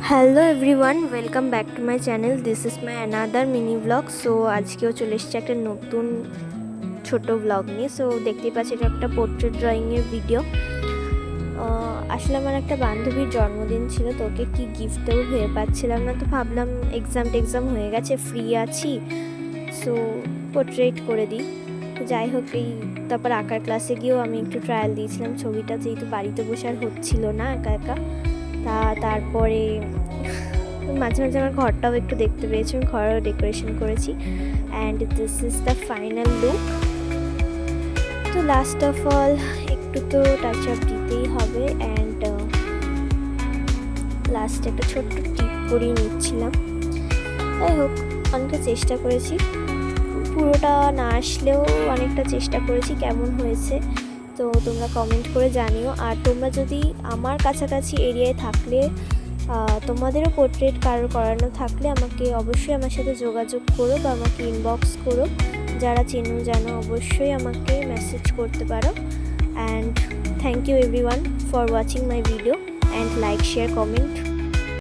Hello everyone, welcome back to my channel. This is my another mini blog. So আজকেও চলে এসেছে একটা নতুন ছোট ব্লগ নিয়ে। সো দেখতেই পাচ্ছি এটা একটা পোর্ট্রেট ড্রয়িংয়ের ভিডিও। আসলে আমার একটা বান্ধবীর জন্মদিন ছিল, তো ওকে কী গিফট দেবো ভেবে পাচ্ছিলাম না, তো ভাবলাম এক্সাম হয়ে গেছে, ফ্রি আছি, সো পোর্ট্রেট করে দিই। তো যাই হোক, তারপর আঁকার ক্লাসে গিয়েও আমি একটু ট্রায়াল দিয়েছিলাম ছবিটা, যেহেতু বাড়িতে বসে আর হচ্ছিল না একা একা। তারপরে মাঝে মাঝে আমার ঘরটাও একটু দেখতে পেয়েছি, আমি ঘরেও ডেকোরেশন করেছি। And this is the final look. তো লাস্ট অফ অল একটু তো টাচ আপ দিতেই হবে। অ্যান্ড লাস্টে একটা ছোট্ট টিপ পরিয়ে নিচ্ছিলাম। যাই হোক, অনেকটা চেষ্টা করেছি, পুরোটা না আসলেও অনেকটা চেষ্টা করেছি। কেমন হয়েছে তো তোমরা কমেন্ট করে জানিও। আর তোমরা যদি আমার কাছাকাছি এরিয়ায় থাকলে, তোমাদেরও পোর্ট্রেট কারোর করানো থাকলে আমাকে অবশ্যই আমার সাথে যোগাযোগ করো বা আমাকে ইনবক্স করো। যারা চেনো জানো অবশ্যই আমাকে মেসেজ করতে পারো। And thank you everyone for watching my video and like, share, comment.